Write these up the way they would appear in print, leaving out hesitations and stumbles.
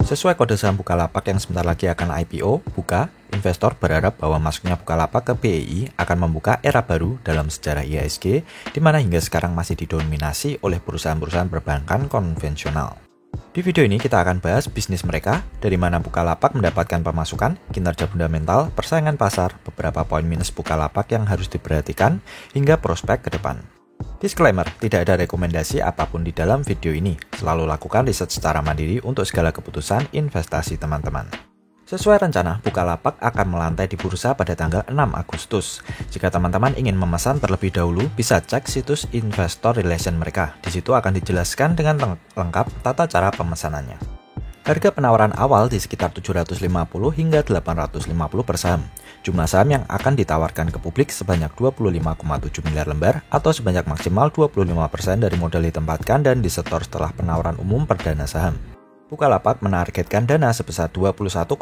Sesuai kode saham Bukalapak yang sebentar lagi akan IPO, investor berharap bahwa masuknya Bukalapak ke BEI akan membuka era baru dalam sejarah IHSG, di mana hingga sekarang masih didominasi oleh perusahaan-perusahaan perbankan konvensional. Di video ini kita akan bahas bisnis mereka, dari mana Bukalapak mendapatkan pemasukan, kinerja fundamental, persaingan pasar, beberapa poin minus Bukalapak yang harus diperhatikan, hingga prospek ke depan. Disclaimer, tidak ada rekomendasi apapun di dalam video ini. Selalu lakukan riset secara mandiri untuk segala keputusan investasi teman-teman. Sesuai rencana, Bukalapak akan melantai di bursa pada tanggal 6 Agustus. Jika teman-teman ingin memesan terlebih dahulu, bisa cek situs investor relation mereka. Di situ akan dijelaskan dengan lengkap tata cara pemesanannya. Harga penawaran awal di sekitar 750 hingga 850 per saham. Jumlah saham yang akan ditawarkan ke publik sebanyak 25,7 miliar lembar atau sebanyak maksimal 25% dari modal ditempatkan dan disetor setelah penawaran umum perdana saham. Bukalapak menargetkan dana sebesar 21,9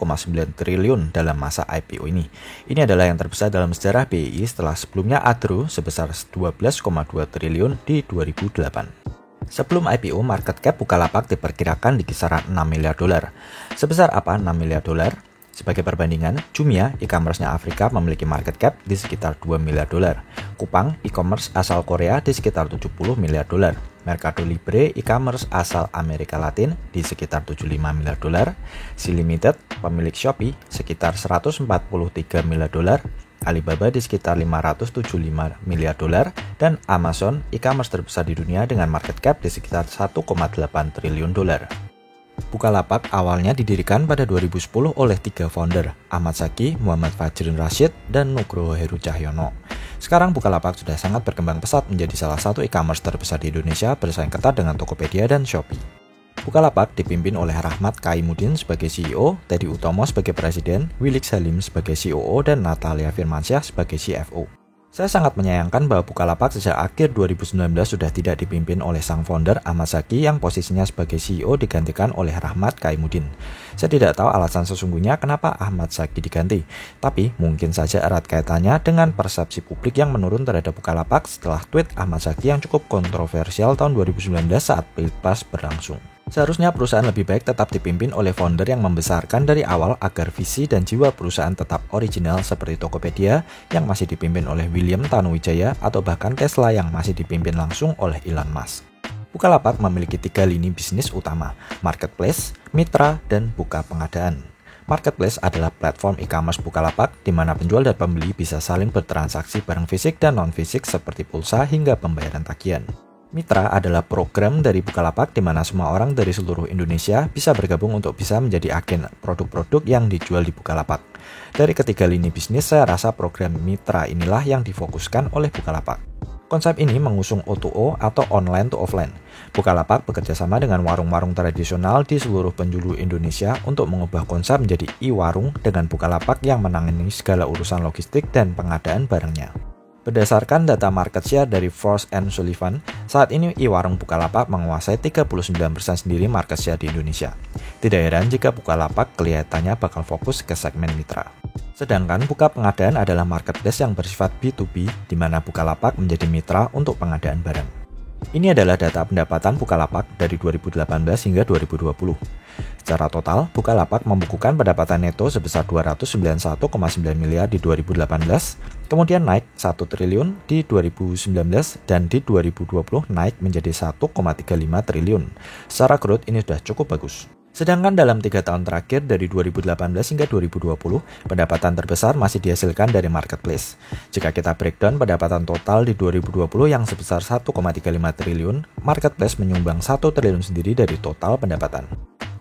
triliun dalam masa IPO ini. Ini adalah yang terbesar dalam sejarah BEI setelah sebelumnya Adro sebesar 12,2 triliun di 2008. Sebelum IPO, market cap Bukalapak diperkirakan di kisaran 6 miliar dolar. Sebesar apa 6 miliar dolar? Sebagai perbandingan, Jumia, e-commerce-nya Afrika memiliki market cap di sekitar 2 miliar dolar. Kupang, e-commerce asal Korea di sekitar 70 miliar dolar. Mercado Libre, e-commerce asal Amerika Latin di sekitar 75 miliar dolar. Sea Limited, pemilik Shopee, sekitar 143 miliar dolar. Alibaba di sekitar 575 miliar dolar, dan Amazon, e-commerce terbesar di dunia dengan market cap di sekitar 1,8 triliun dolar. Bukalapak awalnya didirikan pada 2010 oleh 3 founder, Ahmad Zaki, Muhammad Fajrin Rashid, dan Nugroho Heru Cahyono. Sekarang Bukalapak sudah sangat berkembang pesat menjadi salah satu e-commerce terbesar di Indonesia, bersaing ketat dengan Tokopedia dan Shopee. Bukalapak dipimpin oleh Rahmat Kaimuddin sebagai CEO, Teddy Utomo sebagai Presiden, Willik Salim sebagai COO, dan Natalia Firmansyah sebagai CFO. Saya sangat menyayangkan bahwa Bukalapak sejak akhir 2019 sudah tidak dipimpin oleh sang founder Ahmad Zaki yang posisinya sebagai CEO digantikan oleh Rahmat Kaimuddin. Saya tidak tahu alasan sesungguhnya kenapa Ahmad Zaki diganti, tapi mungkin saja erat kaitannya dengan persepsi publik yang menurun terhadap Bukalapak setelah tweet Ahmad Zaki yang cukup kontroversial tahun 2019 saat Pilpres berlangsung. Seharusnya perusahaan lebih baik tetap dipimpin oleh founder yang membesarkan dari awal agar visi dan jiwa perusahaan tetap original seperti Tokopedia yang masih dipimpin oleh William Tanuwijaya atau bahkan Tesla yang masih dipimpin langsung oleh Elon Musk. Bukalapak memiliki 3 lini bisnis utama, marketplace, mitra, dan buka pengadaan. Marketplace adalah platform e-commerce Bukalapak di mana penjual dan pembeli bisa saling bertransaksi barang fisik dan non-fisik seperti pulsa hingga pembayaran tagihan. Mitra adalah program dari Bukalapak di mana semua orang dari seluruh Indonesia bisa bergabung untuk bisa menjadi agen produk-produk yang dijual di Bukalapak. Dari ketiga lini bisnis, saya rasa program Mitra inilah yang difokuskan oleh Bukalapak. Konsep ini mengusung O2O atau online to offline. Bukalapak bekerjasama dengan warung-warung tradisional di seluruh penjuru Indonesia untuk mengubah konsep menjadi e-warung dengan Bukalapak yang menangani segala urusan logistik dan pengadaan barangnya. Berdasarkan data market share dari Frost & Sullivan, saat ini e-warung Bukalapak menguasai 39% sendiri market share di Indonesia. Tidak heran jika Bukalapak kelihatannya bakal fokus ke segmen mitra. Sedangkan buka pengadaan adalah marketplace yang bersifat B2B, di mana Bukalapak menjadi mitra untuk pengadaan barang. Ini adalah data pendapatan Bukalapak dari 2018 hingga 2020. Secara total, Bukalapak membukukan pendapatan neto sebesar 291,9 miliar di 2018, kemudian naik 1 triliun di 2019, dan di 2020 naik menjadi 1,35 triliun. Secara growth ini sudah cukup bagus. Sedangkan dalam 3 tahun terakhir dari 2018 hingga 2020, pendapatan terbesar masih dihasilkan dari marketplace. Jika kita breakdown pendapatan total di 2020 yang sebesar 1,35 triliun, marketplace menyumbang 1 triliun sendiri dari total pendapatan.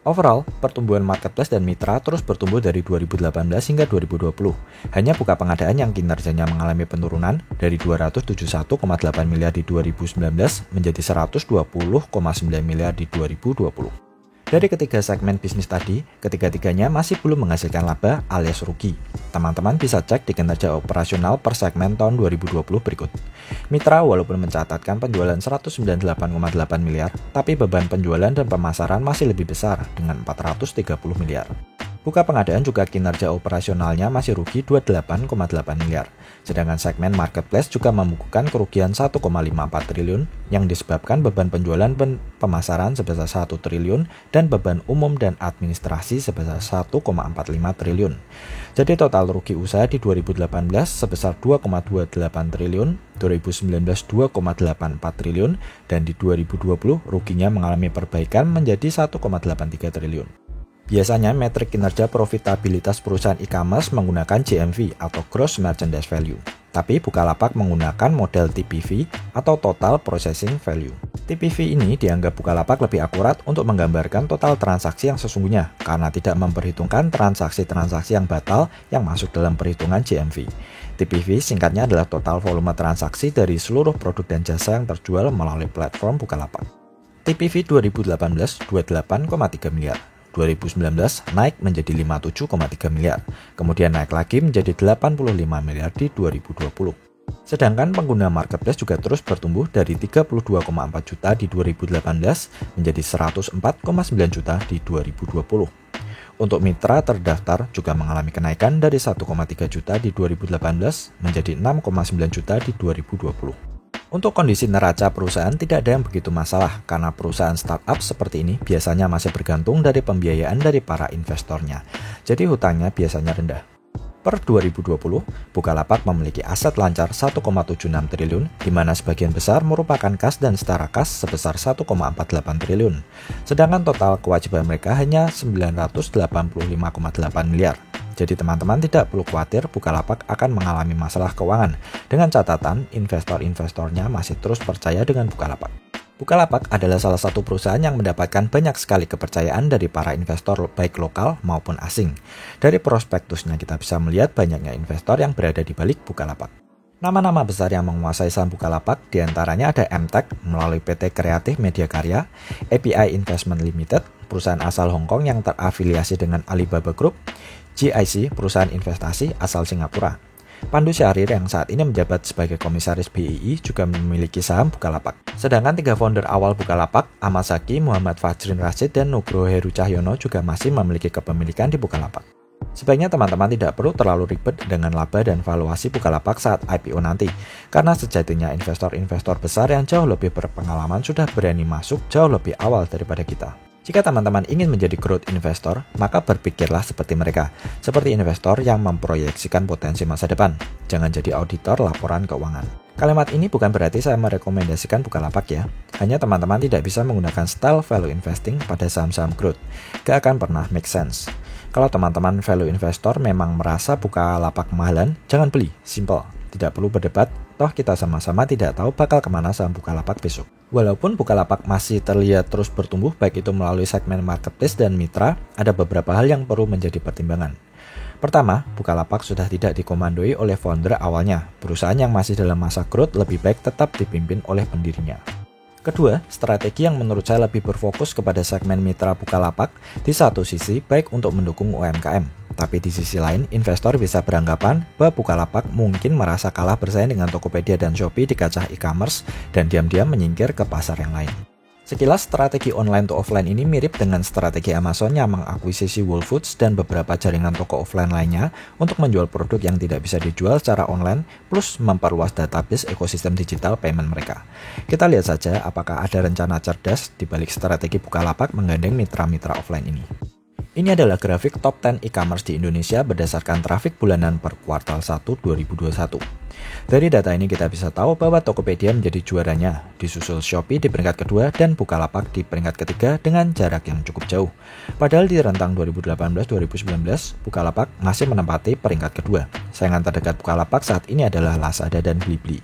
Overall, pertumbuhan marketplace dan mitra terus bertumbuh dari 2018 hingga 2020. Hanya buka pengadaan yang kinerjanya mengalami penurunan dari 271,8 miliar di 2019 menjadi 120,9 miliar di 2020. Dari ketiga segmen bisnis tadi, ketiga-tiganya masih belum menghasilkan laba alias rugi. Teman-teman bisa cek di kinerja operasional per segmen tahun 2020 berikut. Mitra walaupun mencatatkan penjualan 198,8 miliar, tapi beban penjualan dan pemasaran masih lebih besar dengan 430 miliar. Buka pengadaan juga kinerja operasionalnya masih rugi 28,8 miliar. Sedangkan segmen marketplace juga membukukan kerugian 1,54 triliun yang disebabkan beban penjualan dan pemasaran sebesar 1 triliun dan beban umum dan administrasi sebesar 1,45 triliun. Jadi total rugi usaha di 2018 sebesar 2,28 triliun, 2019 2,84 triliun, dan di 2020 ruginya mengalami perbaikan menjadi 1,83 triliun. Biasanya metrik kinerja profitabilitas perusahaan e-commerce menggunakan GMV atau Gross Merchandise Value. Tapi Bukalapak menggunakan model TPV atau Total Processing Value. TPV ini dianggap Bukalapak lebih akurat untuk menggambarkan total transaksi yang sesungguhnya karena tidak memperhitungkan transaksi-transaksi yang batal yang masuk dalam perhitungan GMV. TPV singkatnya adalah total volume transaksi dari seluruh produk dan jasa yang terjual melalui platform Bukalapak. TPV 2018 28,3 miliar. 2019 naik menjadi 57,3 miliar, kemudian naik lagi menjadi 85 miliar di 2020. Sedangkan pengguna marketplace juga terus bertumbuh dari 32,4 juta di 2018 menjadi 104,9 juta di 2020. Untuk mitra terdaftar juga mengalami kenaikan dari 1,3 juta di 2018 menjadi 6,9 juta di 2020. Untuk kondisi neraca perusahaan tidak ada yang begitu masalah karena perusahaan startup seperti ini biasanya masih bergantung dari pembiayaan dari para investornya. Jadi hutangnya biasanya rendah. Per 2020, Bukalapak memiliki aset lancar 1,76 triliun, di mana sebagian besar merupakan kas dan setara kas sebesar 1,48 triliun. Sedangkan total kewajiban mereka hanya 985,8 miliar. Jadi teman-teman tidak perlu khawatir Bukalapak akan mengalami masalah keuangan. Dengan catatan, investor-investornya masih terus percaya dengan Bukalapak. Bukalapak adalah salah satu perusahaan yang mendapatkan banyak sekali kepercayaan dari para investor baik lokal maupun asing. Dari prospektusnya kita bisa melihat banyaknya investor yang berada di balik Bukalapak. Nama-nama besar yang menguasai saham Bukalapak diantaranya ada MTech melalui PT Kreatif Media Karya, API Investment Limited, perusahaan asal Hong Kong yang terafiliasi dengan Alibaba Group, GIC, perusahaan investasi asal Singapura. Pandu Syahrir yang saat ini menjabat sebagai komisaris BII juga memiliki saham Bukalapak. Sedangkan 3 founder awal Bukalapak, Ahmad Zaki, Muhammad Fajrin Rashid, dan Nugroho Heru Cahyono juga masih memiliki kepemilikan di Bukalapak. Sebaiknya teman-teman tidak perlu terlalu ribet dengan laba dan valuasi Bukalapak saat IPO nanti, karena sejatinya investor-investor besar yang jauh lebih berpengalaman sudah berani masuk jauh lebih awal daripada kita. Jika teman-teman ingin menjadi growth investor, maka berpikirlah seperti mereka, seperti investor yang memproyeksikan potensi masa depan. Jangan jadi auditor laporan keuangan. Kalimat ini bukan berarti saya merekomendasikan Bukalapak ya. Hanya teman-teman tidak bisa menggunakan style value investing pada saham-saham growth. Gak akan pernah make sense. Kalau teman-teman value investor memang merasa Bukalapak kemahalan, jangan beli, simple. Tidak perlu berdebat, toh kita sama-sama tidak tahu bakal kemana saham Bukalapak besok. Walaupun Bukalapak masih terlihat terus bertumbuh baik itu melalui segmen marketplace dan mitra, ada beberapa hal yang perlu menjadi pertimbangan. Pertama, Bukalapak sudah tidak dikomandoi oleh founder awalnya. Perusahaan yang masih dalam masa growth lebih baik tetap dipimpin oleh pendirinya. Kedua, strategi yang menurut saya lebih berfokus kepada segmen mitra Bukalapak di satu sisi baik untuk mendukung UMKM, tapi di sisi lain investor bisa beranggapan bahwa Bukalapak mungkin merasa kalah bersaing dengan Tokopedia dan Shopee di kancah e-commerce dan diam-diam menyingkir ke pasar yang lain. Sekilas strategi online to offline ini mirip dengan strategi Amazon yang mengakuisisi Whole Foods dan beberapa jaringan toko offline lainnya untuk menjual produk yang tidak bisa dijual secara online plus memperluas database ekosistem digital payment mereka. Kita lihat saja apakah ada rencana cerdas di balik strategi Bukalapak menggandeng mitra-mitra offline ini. Ini adalah grafik top 10 e-commerce di Indonesia berdasarkan trafik bulanan per kuartal 1 2021. Dari data ini kita bisa tahu bahwa Tokopedia menjadi juaranya, disusul Shopee di peringkat kedua dan Bukalapak di peringkat ketiga dengan jarak yang cukup jauh. Padahal di rentang 2018-2019, Bukalapak masih menempati peringkat kedua. Saingan terdekat Bukalapak saat ini adalah Lazada dan Blibli.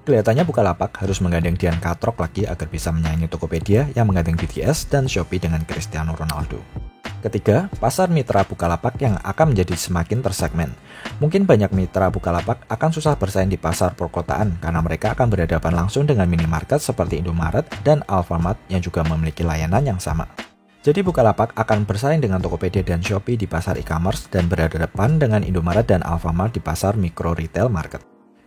Kelihatannya Bukalapak harus menggandeng Dian Katrok lagi agar bisa menyaingi Tokopedia yang menggandeng BTS dan Shopee dengan Cristiano Ronaldo. Ketiga, pasar mitra Bukalapak yang akan menjadi semakin tersegmen. Mungkin banyak mitra Bukalapak akan susah bersaing di pasar perkotaan karena mereka akan berhadapan langsung dengan minimarket seperti Indomaret dan Alfamart yang juga memiliki layanan yang sama. Jadi Bukalapak akan bersaing dengan Tokopedia dan Shopee di pasar e-commerce dan berhadapan dengan Indomaret dan Alfamart di pasar mikro retail market.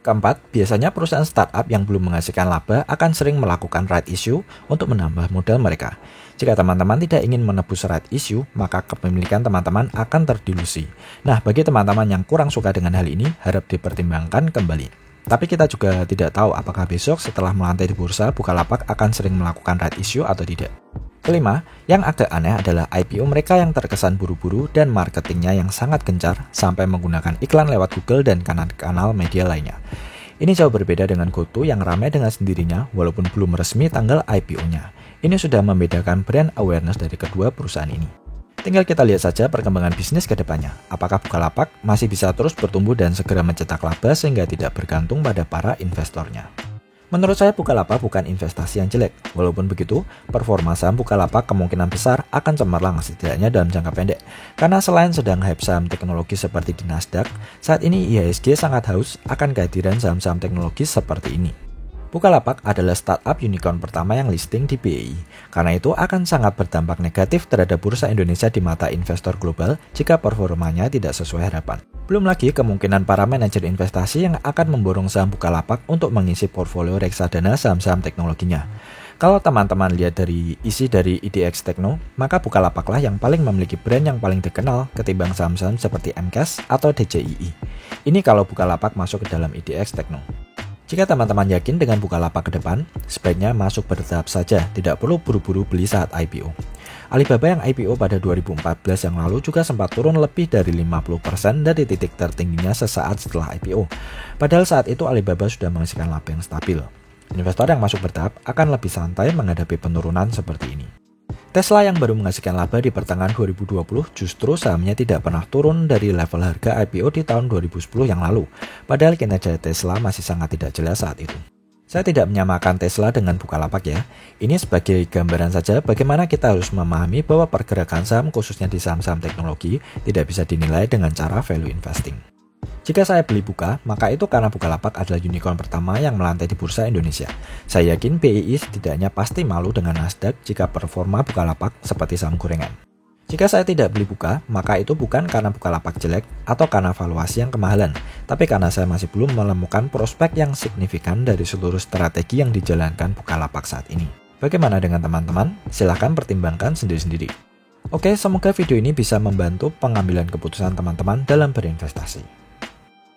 Keempat, biasanya perusahaan startup yang belum menghasilkan laba akan sering melakukan right issue untuk menambah modal mereka. Jika teman-teman tidak ingin menebus right issue, maka kepemilikan teman-teman akan terdilusi. Nah, bagi teman-teman yang kurang suka dengan hal ini, harap dipertimbangkan kembali. Tapi kita juga tidak tahu apakah besok setelah melantai di bursa, Bukalapak akan sering melakukan right issue atau tidak. Kelima, yang agak aneh adalah IPO mereka yang terkesan buru-buru dan marketingnya yang sangat gencar sampai menggunakan iklan lewat Google dan kanal-kanal media lainnya. Ini jauh berbeda dengan GoTo yang ramai dengan sendirinya walaupun belum resmi tanggal IPO-nya. Ini sudah membedakan brand awareness dari kedua perusahaan ini. Tinggal kita lihat saja perkembangan bisnis ke depannya. Apakah Bukalapak masih bisa terus bertumbuh dan segera mencetak laba sehingga tidak bergantung pada para investornya. Menurut saya Bukalapak bukan investasi yang jelek. Walaupun begitu, performa saham Bukalapak kemungkinan besar akan cemerlang setidaknya dalam jangka pendek. Karena selain sedang hype saham teknologi seperti di Nasdaq, saat ini IHSG sangat haus akan kehadiran saham-saham teknologi seperti ini. Bukalapak adalah startup unicorn pertama yang listing di BEI. Karena itu akan sangat berdampak negatif terhadap bursa Indonesia di mata investor global jika performanya tidak sesuai harapan. Belum lagi kemungkinan para manajer investasi yang akan memborong saham Bukalapak untuk mengisi portfolio reksadana saham-saham teknologinya. Kalau teman-teman lihat dari isi dari IDX Tekno, maka Bukalapaklah yang paling memiliki brand yang paling dikenal ketimbang saham-saham seperti MCAS atau DJII. Ini kalau Bukalapak masuk ke dalam IDX Tekno. Jika teman-teman yakin dengan Bukalapak ke depan, sebaiknya masuk bertahap saja, tidak perlu buru-buru beli saat IPO. Alibaba yang IPO pada 2014 yang lalu juga sempat turun lebih dari 50% dari titik tertingginya sesaat setelah IPO. Padahal saat itu Alibaba sudah menghasilkan laba yang stabil. Investor yang masuk bertahap akan lebih santai menghadapi penurunan seperti ini. Tesla yang baru menghasilkan laba di pertengahan 2020 justru sahamnya tidak pernah turun dari level harga IPO di tahun 2010 yang lalu. Padahal kinerja Tesla masih sangat tidak jelas saat itu. Saya tidak menyamakan Tesla dengan Bukalapak ya. Ini sebagai gambaran saja bagaimana kita harus memahami bahwa pergerakan saham khususnya di saham-saham teknologi tidak bisa dinilai dengan cara value investing. Jika saya beli Buka, maka itu karena Bukalapak adalah unicorn pertama yang melantai di bursa Indonesia. Saya yakin BEI setidaknya pasti malu dengan Nasdaq jika performa Bukalapak seperti saham gorengan. Jika saya tidak beli Buka, maka itu bukan karena Bukalapak jelek atau karena valuasi yang kemahalan, tapi karena saya masih belum menemukan prospek yang signifikan dari seluruh strategi yang dijalankan Bukalapak saat ini. Bagaimana dengan teman-teman? Silahkan pertimbangkan sendiri-sendiri. Oke, semoga video ini bisa membantu pengambilan keputusan teman-teman dalam berinvestasi.